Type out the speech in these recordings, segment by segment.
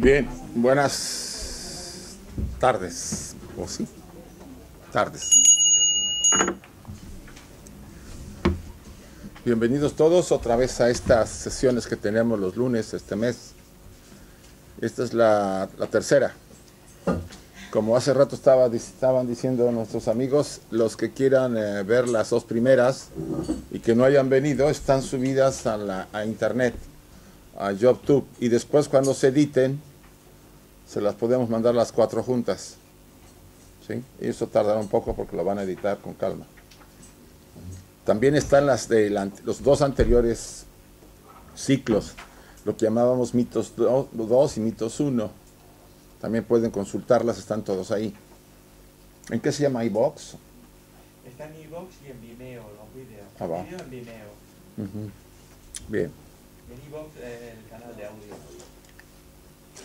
Bien, buenas tardes, o sí, tardes. Bienvenidos todos otra vez a estas sesiones que tenemos los lunes este mes. Esta es la tercera. Como hace rato estaban diciendo nuestros amigos, los que quieran ver las dos primeras y que no hayan venido, están subidas a internet, a YouTube, y después cuando se editen se las podemos mandar las 4 juntas, ¿sí? Y eso tardará un poco porque lo van a editar con calma. También están las de los dos anteriores ciclos, lo que llamábamos mitos 2 y mitos 1. También pueden consultarlas, están todos ahí. ¿En qué se llama iVoox? Está en iVoox y en Vimeo los videos. Va. Video en Vimeo. Bien. En iVoox el canal de audio.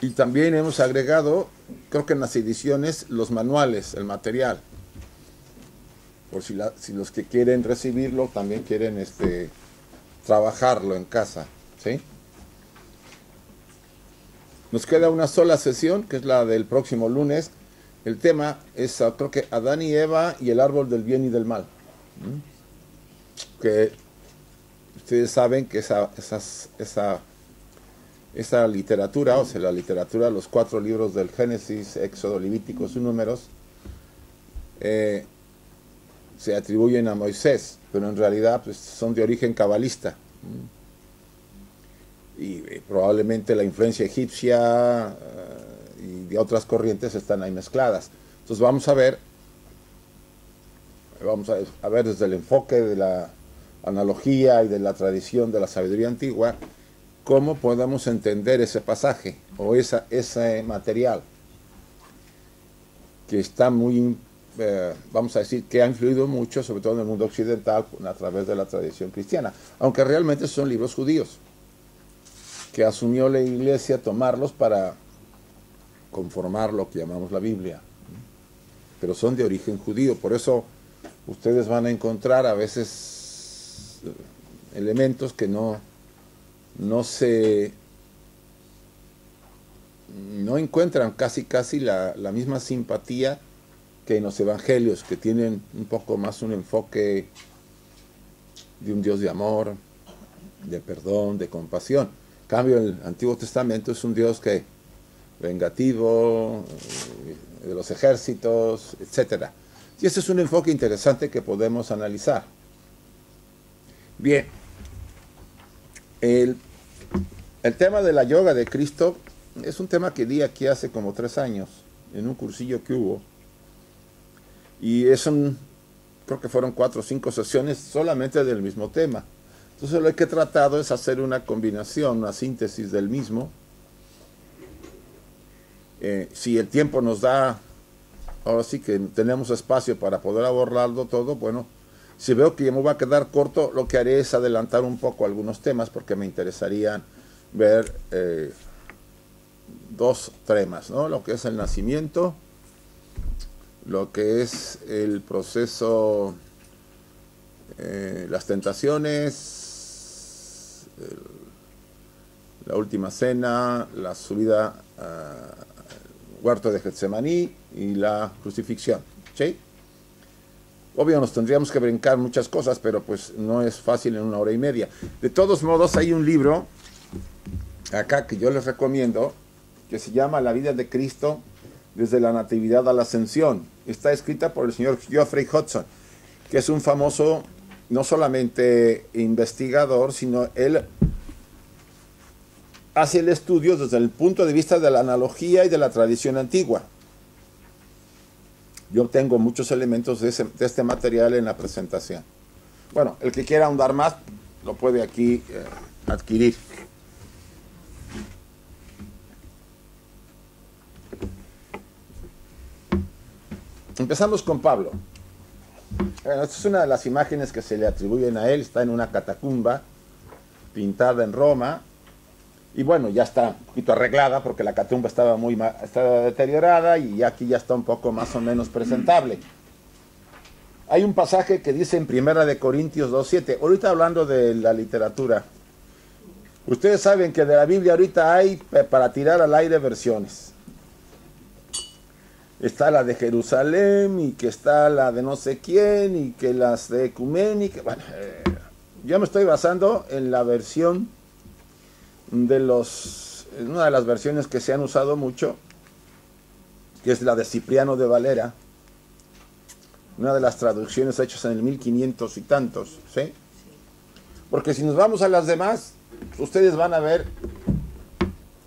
Y también hemos agregado, creo que en las ediciones, los manuales, el material. Por si los que quieren recibirlo también quieren trabajarlo en casa, ¿sí? Nos queda una sola sesión, que es la del próximo lunes. El tema es, creo que, Adán y Eva y el árbol del bien y del mal. Que ustedes saben que esa literatura, o sea, la literatura, los 4 libros del Génesis, Éxodo, Levíticos y Números, se atribuyen a Moisés, pero en realidad pues, son de origen cabalista. Y probablemente la influencia egipcia y de otras corrientes están ahí mezcladas. Entonces vamos a ver desde el enfoque de la analogía y de la tradición de la sabiduría antigua, cómo podemos entender ese pasaje o ese material que está muy, vamos a decir, que ha influido mucho, sobre todo en el mundo occidental, a través de la tradición cristiana, aunque realmente son libros judíos, que asumió la Iglesia tomarlos para conformar lo que llamamos la Biblia. Pero son de origen judío, por eso ustedes van a encontrar a veces elementos que no encuentran casi la misma simpatía que en los evangelios, que tienen un poco más un enfoque de un Dios de amor, de perdón, de compasión. En cambio, el Antiguo Testamento es un Dios que vengativo, de los ejércitos, etc. Y ese es un enfoque interesante que podemos analizar. Bien, el tema de la yoga de Cristo es un tema que di aquí hace como 3 años, en un cursillo que hubo. Y creo que fueron 4 o 5 sesiones solamente del mismo tema. Entonces lo que he tratado es hacer una combinación, una síntesis del mismo. Si el tiempo nos da, ahora sí que tenemos espacio para poder abordarlo todo, bueno, si veo que ya me va a quedar corto, lo que haré es adelantar un poco algunos temas porque me interesarían ver 2 temas, ¿no? Lo que es el nacimiento, lo que es el proceso, las tentaciones, la última cena, la subida al huerto de Getsemaní y la crucifixión, ¿sí? Obvio nos tendríamos que brincar muchas cosas, pero pues no es fácil en 1 hora y media. De todos modos, hay un libro acá que yo les recomiendo, que se llama La vida de Cristo desde la Natividad a la Ascensión. Está escrita por el señor Geoffrey Hudson, que es un famoso, no solamente investigador, sino él hace el estudio desde el punto de vista de la analogía y de la tradición antigua. Yo tengo muchos elementos de este material en la presentación. Bueno, el que quiera ahondar más, lo puede aquí adquirir. Empezamos con Pablo. Bueno, esta es una de las imágenes que se le atribuyen a él. Está en una catacumba pintada en Roma. Y bueno, ya está un poquito arreglada porque la catacumba estaba deteriorada y aquí ya está un poco más o menos presentable. Hay un pasaje que dice en 1 Corintios 2:7, ahorita hablando de la literatura, Ustedes saben que de la Biblia ahorita hay para tirar al aire versiones. Está la de Jerusalén y que está la de no sé quién y que las de ecuménica. Bueno, yo me estoy basando en la versión de una de las versiones que se han usado mucho, que es la de Cipriano de Valera, una de las traducciones hechas en el 1500 y tantos, ¿sí? Porque si nos vamos a las demás, ustedes van a ver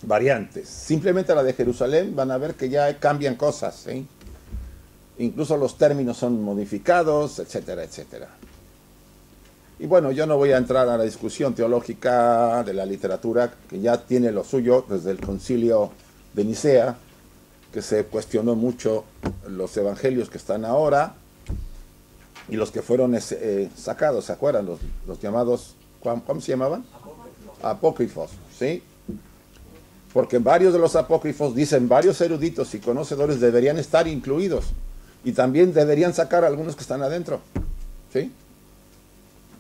variantes. Simplemente la de Jerusalén van a ver que ya cambian cosas, ¿sí? Incluso los términos son modificados, etcétera, etcétera. Y bueno, yo no voy a entrar a la discusión teológica de la literatura, que ya tiene lo suyo desde el concilio de Nicea, que se cuestionó mucho los evangelios que están ahora y los que fueron sacados, ¿se acuerdan? Los llamados, ¿cómo se llamaban? Apócrifos, ¿sí? Porque varios de los apócrifos, dicen varios eruditos y conocedores, deberían estar incluidos y también deberían sacar algunos que están adentro, ¿sí?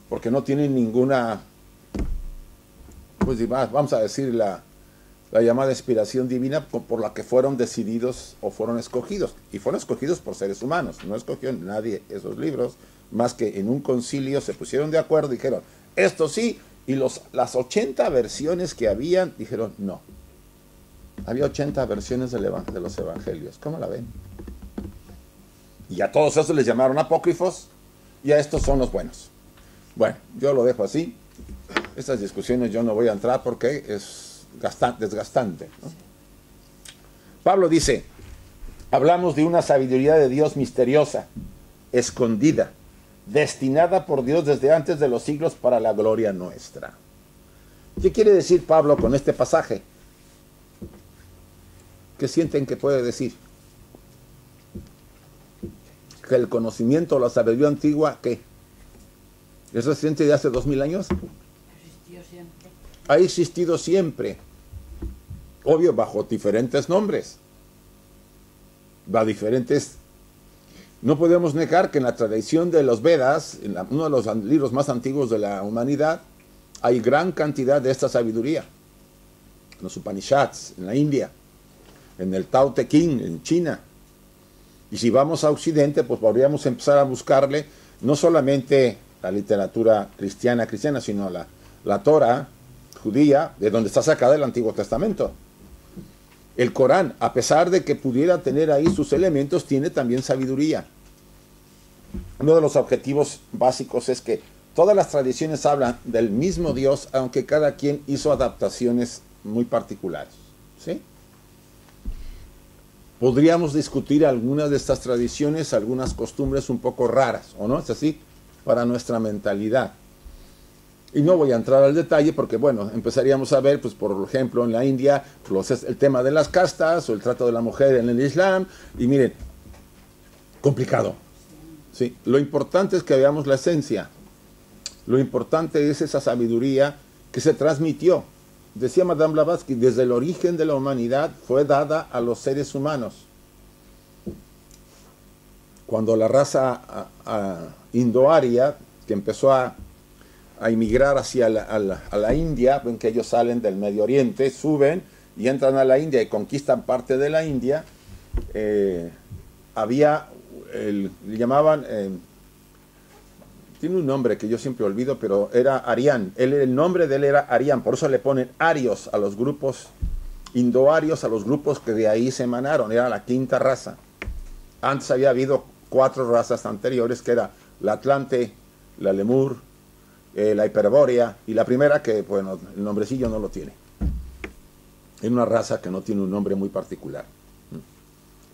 Porque no tienen ninguna, pues vamos a decir, la llamada inspiración divina por la que fueron decididos o fueron escogidos. Y fueron escogidos por seres humanos. No escogió nadie esos libros, más que en un concilio se pusieron de acuerdo y dijeron, esto sí, y las 80 versiones que habían, dijeron, no. Había 80 versiones de los evangelios. ¿Cómo la ven? Y a todos esos les llamaron apócrifos, y a estos son los buenos. Bueno, yo lo dejo así. Estas discusiones yo no voy a entrar porque es desgastante, ¿no? Pablo dice, hablamos de una sabiduría de Dios misteriosa, escondida, destinada por Dios desde antes de los siglos para la gloria nuestra. ¿Qué quiere decir Pablo con este pasaje? ¿Qué sienten que puede decir? Que el conocimiento, la sabiduría antigua, ¿qué? ¿Es reciente de hace 2000 años? Existió siempre. Ha existido siempre. Obvio, bajo diferentes nombres. No podemos negar que en la tradición de los Vedas, uno de los libros más antiguos de la humanidad, hay gran cantidad de esta sabiduría. En los Upanishads, en la India, en el Tao Te Ching, en China. Y si vamos a Occidente, pues podríamos empezar a buscarle no solamente la literatura cristiana, sino la Torah judía, de donde está sacada el Antiguo Testamento. El Corán, a pesar de que pudiera tener ahí sus elementos, tiene también sabiduría. Uno de los objetivos básicos es que todas las tradiciones hablan del mismo Dios, aunque cada quien hizo adaptaciones muy particulares, ¿sí? Podríamos discutir algunas de estas tradiciones, algunas costumbres un poco raras, ¿o no? ¿Es así? Para nuestra mentalidad. Y no voy a entrar al detalle porque, bueno, empezaríamos a ver, pues por ejemplo, en la India, el tema de las castas o el trato de la mujer en el Islam. Y miren, complicado. ¿Sí? Lo importante es que veamos la esencia. Lo importante es esa sabiduría que se transmitió. Decía Madame Blavatsky, desde el origen de la humanidad fue dada a los seres humanos. Cuando la raza indoaria, que empezó a emigrar hacia la India, ven que ellos salen del Medio Oriente, suben y entran a la India y conquistan parte de la India, le llamaban, tiene un nombre que yo siempre olvido, pero era Arián. El nombre de él era Arián, por eso le ponen arios a los grupos indoarios, a los grupos que de ahí se emanaron, era la quinta raza. Antes había habido 4 razas anteriores, que era la Atlante, la Lemur, la Hiperbórea, y la primera que, bueno, el nombrecillo no lo tiene. Es una raza que no tiene un nombre muy particular,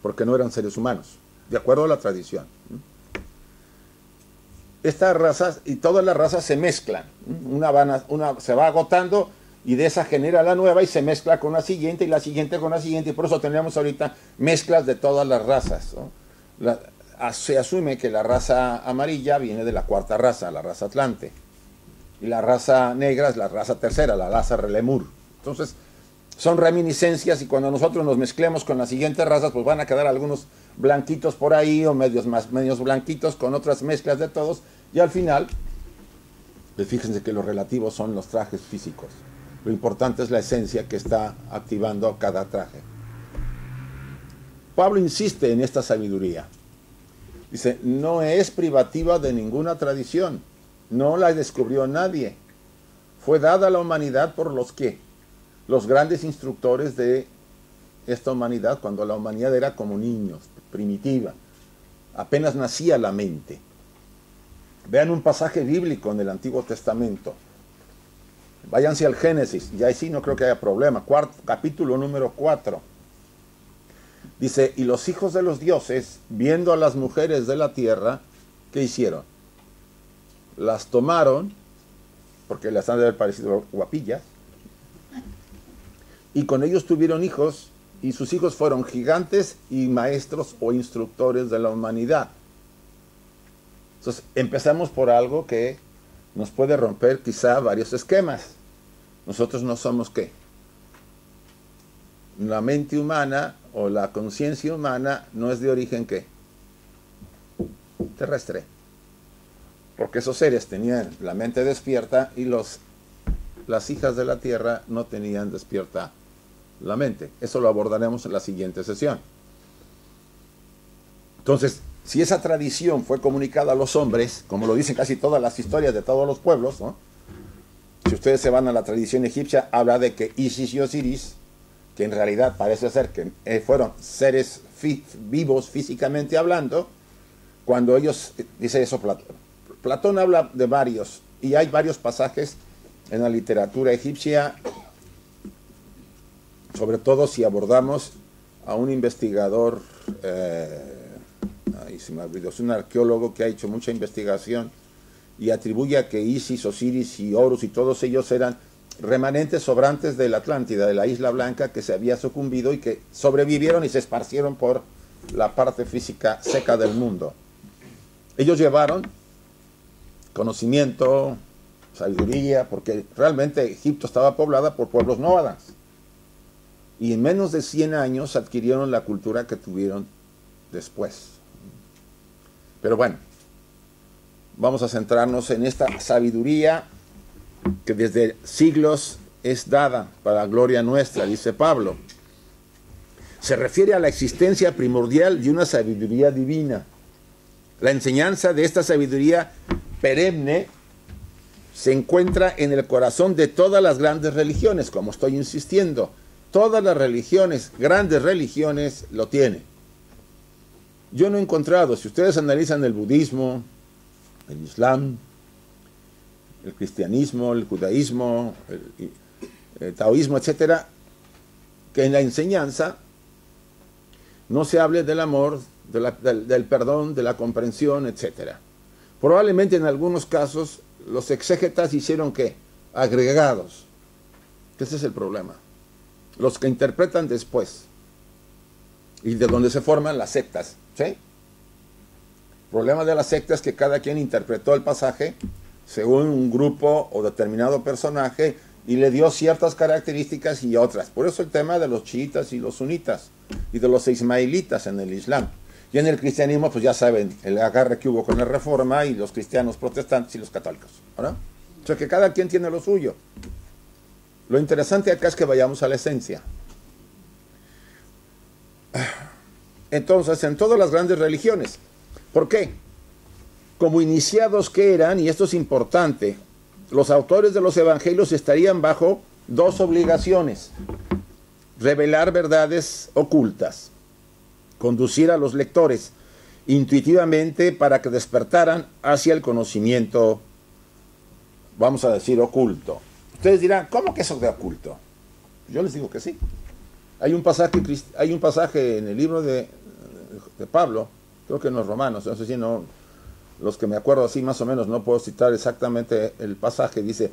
porque no eran seres humanos, de acuerdo a la tradición. Estas razas y todas las razas se mezclan. Una se va agotando y de esa genera la nueva y se mezcla con la siguiente y la siguiente con la siguiente. Y por eso tenemos ahorita mezclas de todas las razas, ¿no? Se asume que la raza amarilla viene de la 4ª raza, la raza Atlante. Y la raza negra es la raza tercera, la raza Lemur. Entonces, son reminiscencias y cuando nosotros nos mezclemos con las siguientes razas, pues van a quedar algunos blanquitos por ahí o medios blanquitos con otras mezclas de todos. Y al final, pues fíjense que los relativos son los trajes físicos. Lo importante es la esencia que está activando cada traje. Pablo insiste en esta sabiduría. Dice, no es privativa de ninguna tradición, no la descubrió nadie. Fue dada a la humanidad por los grandes instructores de esta humanidad, cuando la humanidad era como niños, primitiva. Apenas nacía la mente. Vean un pasaje bíblico en el Antiguo Testamento. Váyanse al Génesis, y ahí sí no creo que haya problema. Capítulo número 4. Dice, y los hijos de los dioses, viendo a las mujeres de la tierra, ¿qué hicieron? Las tomaron, porque les han de haber parecido guapillas, y con ellos tuvieron hijos, y sus hijos fueron gigantes y maestros o instructores de la humanidad. Entonces, empezamos por algo que nos puede romper quizá varios esquemas. Nosotros no somos ¿qué? La mente humana o la conciencia humana no es de origen ¿qué? Terrestre. Porque esos seres tenían la mente despierta y las hijas de la tierra no tenían despierta la mente. Eso lo abordaremos en la siguiente sesión. Entonces, si esa tradición fue comunicada a los hombres, como lo dicen casi todas las historias de todos los pueblos, ¿no? Si ustedes se van a la tradición egipcia, habla de que Isis y Osiris, que en realidad parece ser que fueron seres vivos físicamente hablando, cuando ellos, dice eso Platón habla de varios, y hay varios pasajes en la literatura egipcia, sobre todo si abordamos a un investigador, se me olvidó, es un arqueólogo que ha hecho mucha investigación y atribuye a que Isis, Osiris y Horus y todos ellos eran remanentes sobrantes de la Atlántida, de la Isla Blanca, que se había sucumbido y que sobrevivieron y se esparcieron por la parte física seca del mundo. Ellos llevaron conocimiento, sabiduría, porque realmente Egipto estaba poblada por pueblos nómadas. Y en menos de 100 años adquirieron la cultura que tuvieron después. Pero bueno, vamos a centrarnos en esta sabiduría que desde siglos es dada para gloria nuestra, dice Pablo. Se refiere a la existencia primordial de una sabiduría divina. La enseñanza de esta sabiduría perenne se encuentra en el corazón de todas las grandes religiones, como estoy insistiendo. Todas las religiones, grandes religiones, lo tienen. Yo no he encontrado, si ustedes analizan el budismo, el islam, el cristianismo, el judaísmo, el taoísmo, etcétera, que en la enseñanza no se hable del amor, del perdón, de la comprensión, etcétera. Probablemente en algunos casos los exégetas hicieron ¿qué? Agregados. Ese es el problema. Los que interpretan después y de donde se forman las sectas, ¿sí? El problema de las sectas es que cada quien interpretó el pasaje según un grupo o determinado personaje y le dio ciertas características y otras. Por eso el tema de los chiitas y los sunitas y de los ismaelitas en el Islam. Y en el cristianismo, pues ya saben, el agarre que hubo con la Reforma y los cristianos protestantes y los católicos, ¿verdad? O sea que cada quien tiene lo suyo. Lo interesante acá es que vayamos a la esencia. Entonces, en todas las grandes religiones. ¿Por qué? Como iniciados que eran, y esto es importante, los autores de los evangelios estarían bajo dos obligaciones: revelar verdades ocultas, conducir a los lectores intuitivamente para que despertaran hacia el conocimiento, vamos a decir, oculto. Ustedes dirán, ¿cómo que eso de oculto? Yo les digo que sí. Hay un pasaje en el libro de Pablo, creo que en los Romanos, no sé si no, los que me acuerdo así más o menos, no puedo citar exactamente el pasaje, dice,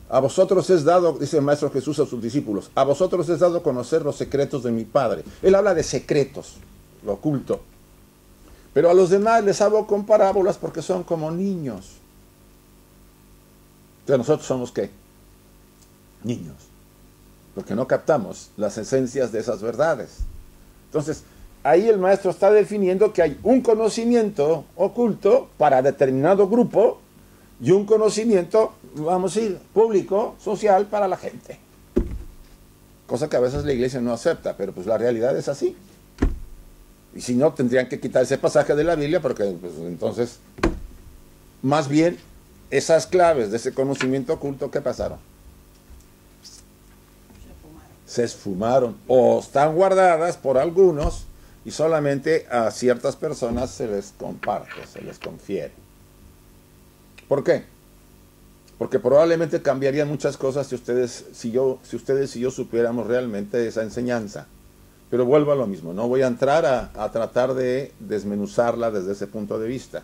a vosotros es dado, dice el Maestro Jesús a sus discípulos, a vosotros es dado conocer los secretos de mi Padre. Él habla de secretos, lo oculto. Pero a los demás les hablo con parábolas porque son como niños. Entonces nosotros somos ¿qué? Niños. Porque no captamos las esencias de esas verdades. Entonces, ahí el maestro está definiendo que hay un conocimiento oculto para determinado grupo y un conocimiento, vamos a decir, público, social para la gente. Cosa que a veces la iglesia no acepta, pero pues la realidad es así. Y si no, tendrían que quitar ese pasaje de la Biblia, porque pues, entonces, más bien, esas claves de ese conocimiento oculto, ¿qué pasaron? Se esfumaron o están guardadas por algunos y solamente a ciertas personas se les comparte, se les confiere. ¿Por qué? Porque probablemente cambiarían muchas cosas si ustedes y yo supiéramos realmente esa enseñanza. Pero vuelvo a lo mismo, no voy a entrar a tratar de desmenuzarla desde ese punto de vista.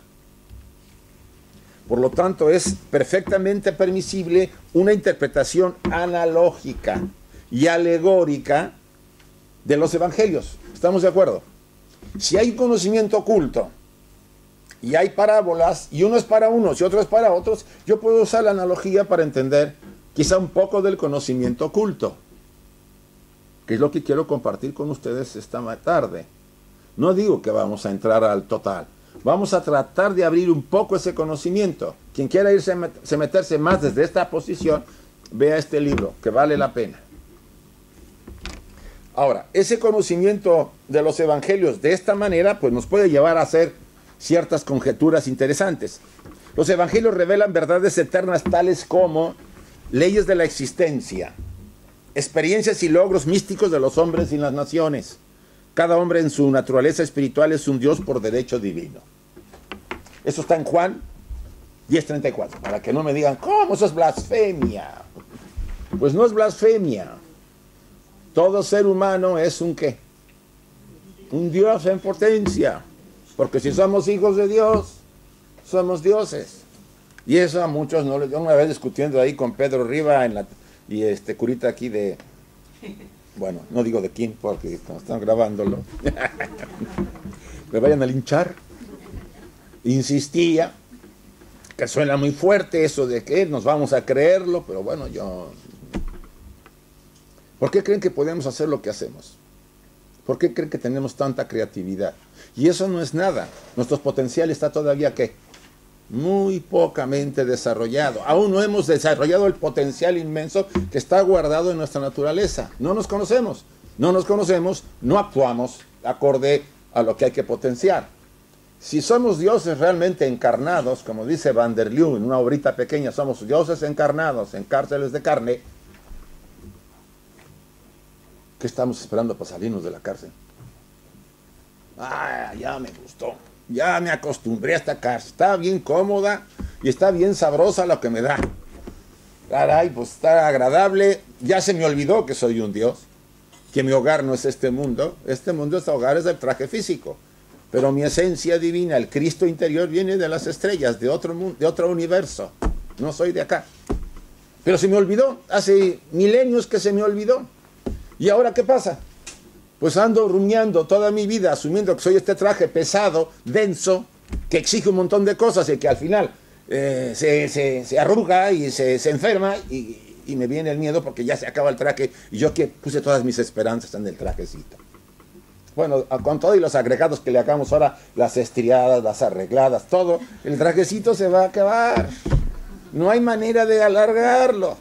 Por lo tanto, es perfectamente permisible una interpretación analógica y alegórica de los evangelios. ¿Estamos de acuerdo? Si hay conocimiento oculto y hay parábolas, y uno es para unos y otro es para otros, yo puedo usar la analogía para entender quizá un poco del conocimiento oculto, que es lo que quiero compartir con ustedes esta tarde. No digo que vamos a entrar al total, vamos a tratar de abrir un poco ese conocimiento. Quien quiera meterse más desde esta posición, vea este libro, que vale la pena. Ahora, ese conocimiento de los evangelios de esta manera, pues nos puede llevar a hacer ciertas conjeturas interesantes. Los evangelios revelan verdades eternas tales como leyes de la existencia, experiencias y logros místicos de los hombres y las naciones. Cada hombre en su naturaleza espiritual es un Dios por derecho divino. Eso está en Juan 10:34, para que no me digan, ¿cómo eso es blasfemia? Pues no es blasfemia. Todo ser humano es un ¿qué? Un Dios en potencia. Porque si somos hijos de Dios, somos dioses. Y eso a muchos no les... Yo una vez discutiendo ahí con Pedro Riva y curita aquí de... Bueno, no digo de quién porque están grabándolo. Me vayan a linchar. Insistía que suena muy fuerte eso de que nos vamos a creerlo, pero bueno, yo... ¿Por qué creen que podemos hacer lo que hacemos? ¿Por qué creen que tenemos tanta creatividad? Y eso no es nada. Nuestro potencial está todavía, ¿qué? Muy pocamente desarrollado. Aún no hemos desarrollado el potencial inmenso que está guardado en nuestra naturaleza. No nos conocemos. No nos conocemos, no actuamos acorde a lo que hay que potenciar. Si somos dioses realmente encarnados, como dice Van der Leeuw en una obrita pequeña, somos dioses encarnados en cárceles de carne, ¿qué estamos esperando para salirnos de la cárcel? Ah, ya me gustó. Ya me acostumbré a esta cárcel. Está bien cómoda y está bien sabrosa lo que me da. Caray, pues está agradable. Ya se me olvidó que soy un Dios. Que mi hogar no es este mundo. Este hogar es del traje físico. Pero mi esencia divina, el Cristo interior, viene de las estrellas, de otro mundo, de otro universo. No soy de acá. Pero se me olvidó. Hace milenios que se me olvidó. ¿Y ahora qué pasa? Pues ando rumiando toda mi vida, asumiendo que soy este traje pesado, denso, que exige un montón de cosas y que al final se arruga y se enferma y me viene el miedo porque ya se acaba el traje y yo que puse todas mis esperanzas en el trajecito. Bueno, con todo y los agregados que le hagamos ahora, las estriadas, las arregladas, todo, el trajecito se va a acabar. No hay manera de alargarlo.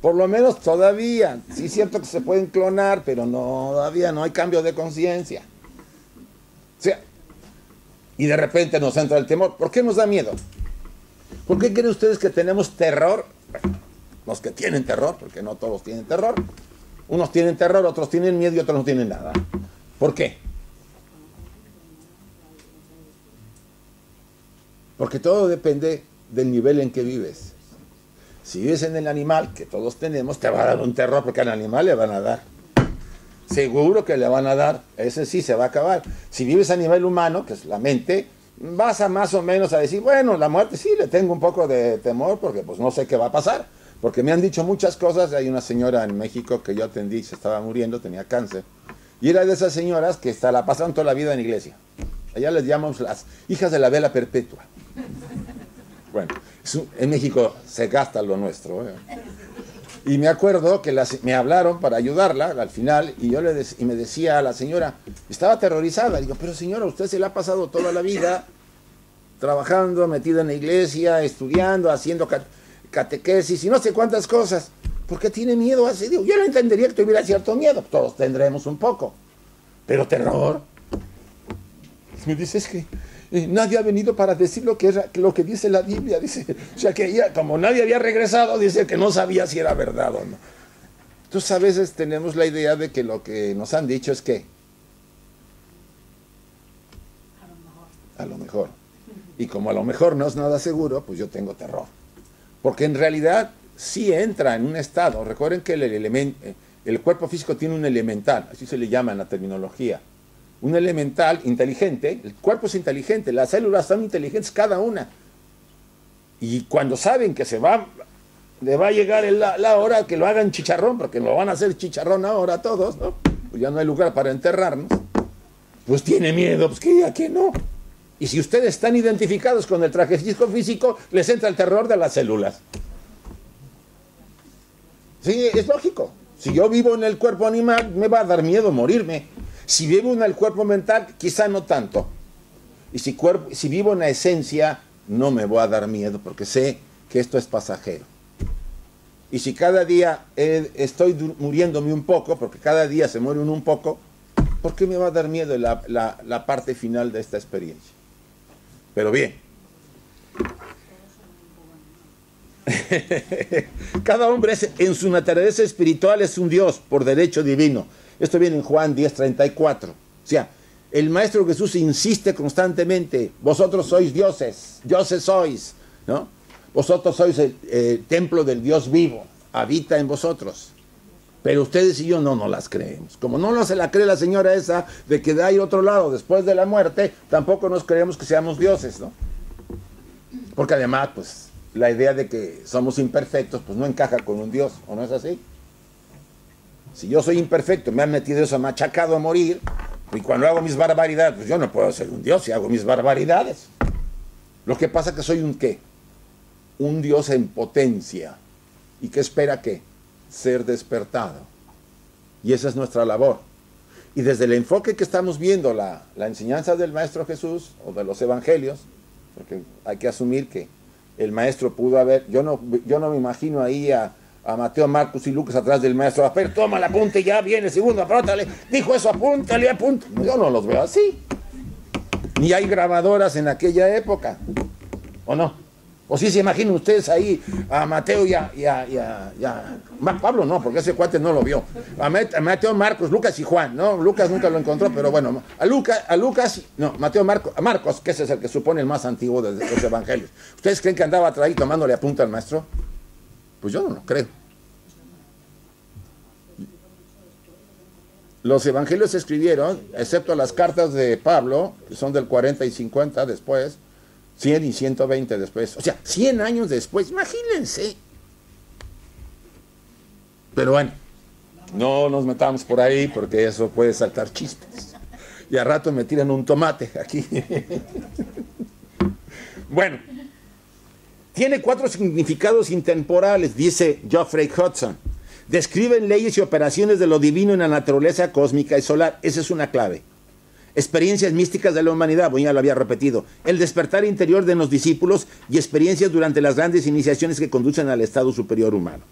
Por lo menos todavía. Sí es cierto que se pueden clonar, pero no, todavía no hay cambio de conciencia. O sea, y de repente nos entra el temor. ¿Por qué nos da miedo? ¿Por qué creen ustedes que tenemos terror? Bueno, los que tienen terror, porque no todos tienen terror. Unos tienen terror, otros tienen miedo y otros no tienen nada. ¿Por qué? Porque todo depende del nivel en que vives. Si vives en el animal, que todos tenemos, te va a dar un terror porque al animal le van a dar. Seguro que le van a dar, ese sí se va a acabar. Si vives a nivel humano, que es la mente, vas a más o menos a decir, bueno, la muerte sí le tengo un poco de temor porque pues no sé qué va a pasar. Porque me han dicho muchas cosas. Hay una señora en México que yo atendí, se estaba muriendo, tenía cáncer. Y era de esas señoras que la pasaron toda la vida en iglesia. Allá les llamamos las hijas de la vela perpetua. Bueno, en México se gasta lo nuestro. Y me acuerdo que me hablaron para ayudarla al final y yo y me decía a la señora, estaba aterrorizada. Digo, pero señora, usted se la ha pasado toda la vida trabajando, metido en la iglesia, estudiando, haciendo catequesis y no sé cuántas cosas. ¿Por qué tiene miedo a ese Dios? Yo lo entendería que tuviera cierto miedo, todos tendremos un poco, pero terror. Me dice, es que nadie ha venido para decir lo que dice la Biblia, dice. O sea que ya, como nadie había regresado, dice que no sabía si era verdad o no. Entonces a veces tenemos la idea de que lo que nos han dicho es que a lo mejor. Y como a lo mejor no es nada seguro, pues yo tengo terror. Porque en realidad sí entra en un estado. Recuerden que el cuerpo físico tiene un elemental, así se le llama en la terminología. Un elemental inteligente, el cuerpo es inteligente, las células son inteligentes cada una. Y cuando saben que le va a llegar la hora que lo hagan chicharrón, porque lo van a hacer chicharrón ahora todos, ¿no? Pues ya no hay lugar para enterrarnos. Pues tiene miedo, pues que ya que no. Y si ustedes están identificados con el trajecito físico, les entra el terror de las células. Sí, es lógico. Si yo vivo en el cuerpo animal, me va a dar miedo morirme. Si vivo en el cuerpo mental, quizá no tanto. Y si vivo en la esencia, no me va a dar miedo, porque sé que esto es pasajero. Y si cada día estoy muriéndome un poco, porque cada día se muere uno un poco, ¿por qué me va a dar miedo la parte final de esta experiencia? Pero bien. Cada hombre en su naturaleza espiritual es un Dios por derecho divino. Esto viene en Juan 10:34. O sea, el Maestro Jesús insiste constantemente, vosotros sois dioses, dioses sois, ¿no? Vosotros sois el templo del Dios vivo, habita en vosotros. Pero ustedes y yo no las creemos. Como no se la cree la señora esa de que hay otro lado después de la muerte, tampoco nos creemos que seamos dioses, ¿no? Porque además, pues, la idea de que somos imperfectos, pues no encaja con un Dios, ¿o no es así? Si yo soy imperfecto, me han metido eso machacado a morir, y cuando hago mis barbaridades, pues yo no puedo ser un Dios si hago mis barbaridades. Lo que pasa es que soy un ¿qué? Un Dios en potencia. ¿Y qué espera qué? Ser despertado. Y esa es nuestra labor. Y desde el enfoque que estamos viendo la enseñanza del Maestro Jesús, o de los evangelios, porque hay que asumir que el Maestro pudo haber, yo no me imagino ahí a Mateo, Marcos y Lucas atrás del Maestro, a ver, toma el apunte, ya viene el segundo, aprótale, dijo eso, apúntale. Yo no los veo así. Ni hay grabadoras en aquella época, ¿o no? O sí se imaginan ustedes ahí a Mateo y a Pablo no, porque ese cuate no lo vio. A Mateo, Marcos, Lucas y Juan, ¿no? Lucas nunca lo encontró, pero bueno, Mateo, Marcos, que ese es el que supone el más antiguo de los evangelios. ¿Ustedes creen que andaba atrás ahí tomándole apunte al maestro? Pues yo no lo creo. Los evangelios se escribieron, excepto las cartas de Pablo, que son del 40 y 50 después, 100 y 120 después, o sea, 100 años después, imagínense. Pero bueno, no nos metamos por ahí porque eso puede saltar chistes. Y a rato me tiran un tomate aquí. Bueno, tiene 4 significados intemporales, dice Geoffrey Hudson. Describen leyes y operaciones de lo divino en la naturaleza cósmica y solar. Esa es una clave. Experiencias místicas de la humanidad, bueno, ya lo había repetido, el despertar interior de los discípulos y experiencias durante las grandes iniciaciones que conducen al estado superior humano.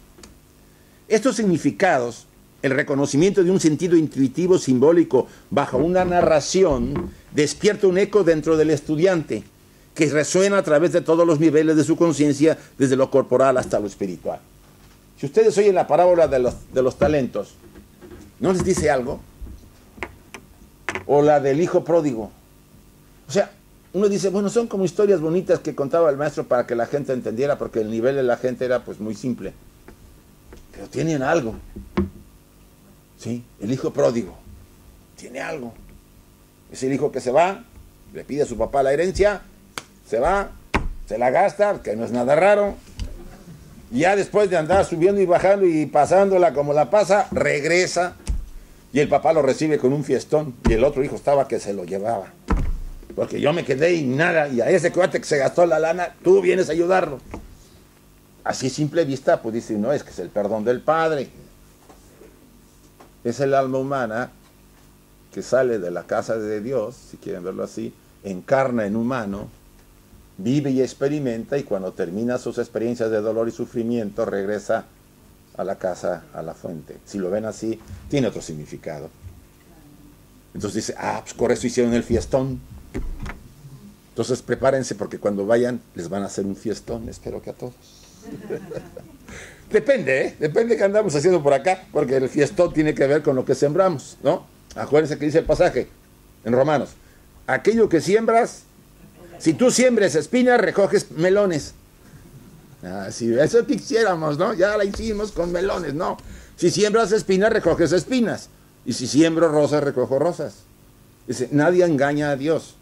Estos significados, el reconocimiento de un sentido intuitivo simbólico bajo una narración, despierta un eco dentro del estudiante que resuena a través de todos los niveles de su conciencia, desde lo corporal hasta lo espiritual. Si ustedes oyen la parábola de los talentos, ¿no les dice algo? O la del hijo pródigo. O sea, uno dice, bueno, son como historias bonitas que contaba el maestro para que la gente entendiera, porque el nivel de la gente era pues muy simple. Pero tienen algo. Sí, el hijo pródigo tiene algo. Es el hijo que se va, le pide a su papá la herencia, se va, se la gasta, que no es nada raro. Y ya después de andar subiendo y bajando y pasándola como la pasa, regresa. Y el papá lo recibe con un fiestón. Y el otro hijo estaba que se lo llevaba. Porque yo me quedé y nada. Y a ese cuate que se gastó la lana, tú vienes a ayudarlo. Así simple vista, pues dice, no, es que es el perdón del Padre. Es el alma humana que sale de la casa de Dios, si quieren verlo así, encarna en humano, vive y experimenta, y cuando termina sus experiencias de dolor y sufrimiento, regresa a la casa, a la fuente. Si lo ven así, tiene otro significado. Entonces dice, pues por eso hicieron el fiestón. Entonces prepárense, porque cuando vayan les van a hacer un fiestón, espero que a todos. Depende, depende qué andamos haciendo por acá, porque el fiestón tiene que ver con lo que sembramos, ¿no? Acuérdense que dice el pasaje en Romanos, aquello que siembras, si tú siembres espinas, recoges melones. Si eso quisiéramos, ¿no? Ya la hicimos con melones, no. Si siembras espinas, recoges espinas. Y si siembro rosas, recojo rosas. Dice, nadie engaña a Dios.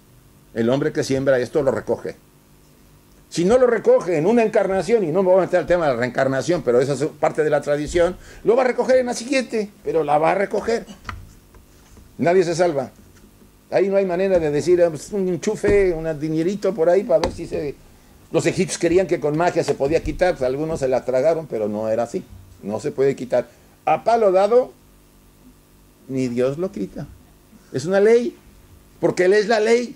El hombre que siembra esto lo recoge. Si no lo recoge en una encarnación, y no me voy a meter al tema de la reencarnación, pero esa es parte de la tradición, lo va a recoger en la siguiente, pero la va a recoger. Nadie se salva. Ahí no hay manera de decir, un enchufe, un dinerito por ahí para ver si se... Los egipcios querían que con magia se podía quitar, pues algunos se la tragaron, pero no era así. No se puede quitar. A palo dado, ni Dios lo quita. Es una ley, porque Él es la ley.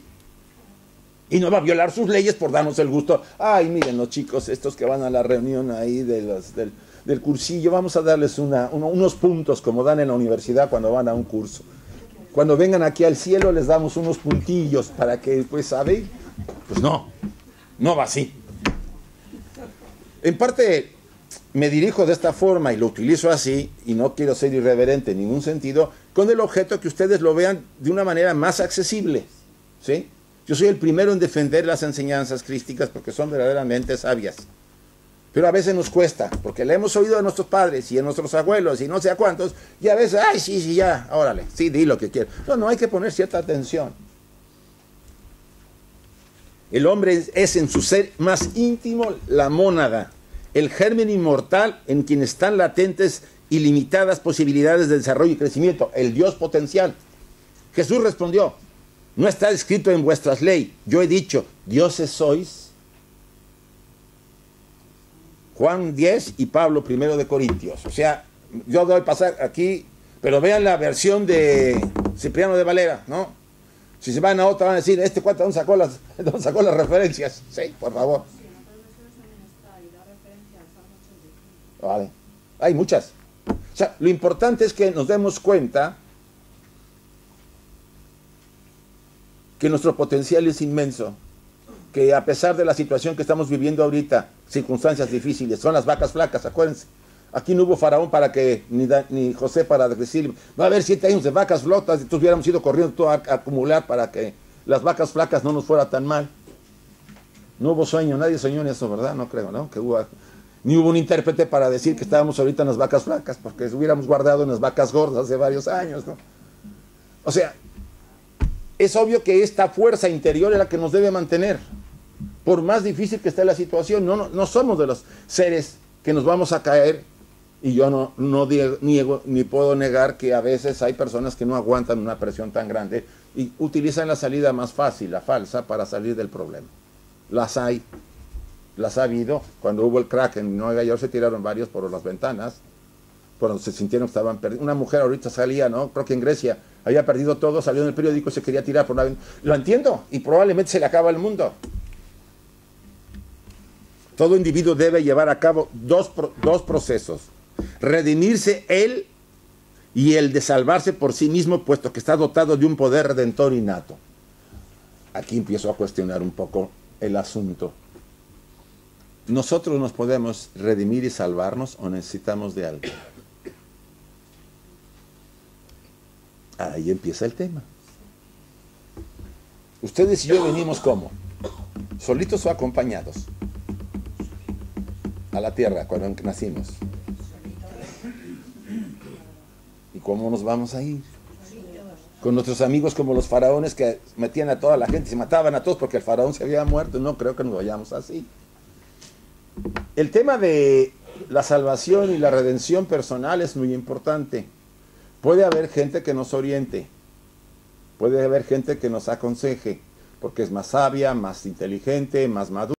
Y no va a violar sus leyes por darnos el gusto. Ay, miren los chicos, estos que van a la reunión ahí del cursillo, vamos a darles unos puntos como dan en la universidad cuando van a un curso. Cuando vengan aquí al cielo les damos unos puntillos para que, pues, ¿sabe? Pues no va así. En parte me dirijo de esta forma y lo utilizo así, y no quiero ser irreverente en ningún sentido, con el objeto que ustedes lo vean de una manera más accesible, ¿sí? Yo soy el primero en defender las enseñanzas crísticas porque son verdaderamente sabias. Pero a veces nos cuesta, porque la hemos oído de nuestros padres y de nuestros abuelos y no sé a cuántos, y a veces, ay, sí, ya, órale, sí, di lo que quieras. No, hay que poner cierta atención. El hombre es en su ser más íntimo la mónada, el germen inmortal en quien están latentes ilimitadas posibilidades de desarrollo y crecimiento, el Dios potencial. Jesús respondió, no está escrito en vuestras leyes, yo he dicho, dioses sois. Juan 10 y Pablo 1 de Corintios. O sea, yo doy pasar aquí, pero vean la versión de Cipriano de Valera, ¿no? Si se van a otra van a decir, este cuate ¿dónde sacó las referencias? Sí, por favor. Vale, hay muchas. O sea, lo importante es que nos demos cuenta que nuestro potencial es inmenso, que a pesar de la situación que estamos viviendo ahorita, circunstancias difíciles, son las vacas flacas, acuérdense. Aquí no hubo faraón para que, ni José para decir, va a haber 7 años de vacas flotas, y todos hubiéramos ido corriendo todo a acumular para que las vacas flacas no nos fuera tan mal. No hubo sueño, nadie soñó en eso, ¿verdad? No creo, ¿no? Ni hubo un intérprete para decir que estábamos ahorita en las vacas flacas, porque hubiéramos guardado en las vacas gordas hace varios años, ¿no? O sea, es obvio que esta fuerza interior es la que nos debe mantener. Por más difícil que esté la situación, no somos de los seres que nos vamos a caer. Y yo no niego ni puedo negar que a veces hay personas que no aguantan una presión tan grande y utilizan la salida más fácil, la falsa, para salir del problema. Las ha habido. Cuando hubo el crack en Nueva York se tiraron varios por las ventanas, cuando se sintieron que estaban perdidos. Una mujer ahorita salía, ¿no? Creo que en Grecia había perdido todo, salió en el periódico y se quería tirar por una ventana. Lo entiendo, y probablemente se le acaba el mundo. Todo individuo debe llevar a cabo dos procesos. Redimirse él y el de salvarse por sí mismo, puesto que está dotado de un poder redentor innato. Aquí empiezo a cuestionar un poco el asunto. ¿Nosotros nos podemos redimir y salvarnos o necesitamos de algo? Ahí empieza el tema. Ustedes y yo venimos ¿cómo? ¿Solitos o acompañados? A la tierra cuando nacimos. ¿Y cómo nos vamos a ir? Con nuestros amigos como los faraones que metían a toda la gente, se mataban a todos porque el faraón se había muerto. No creo que nos vayamos así. El tema de la salvación y la redención personal es muy importante. Puede haber gente que nos oriente, puede haber gente que nos aconseje, porque es más sabia, más inteligente, más madura.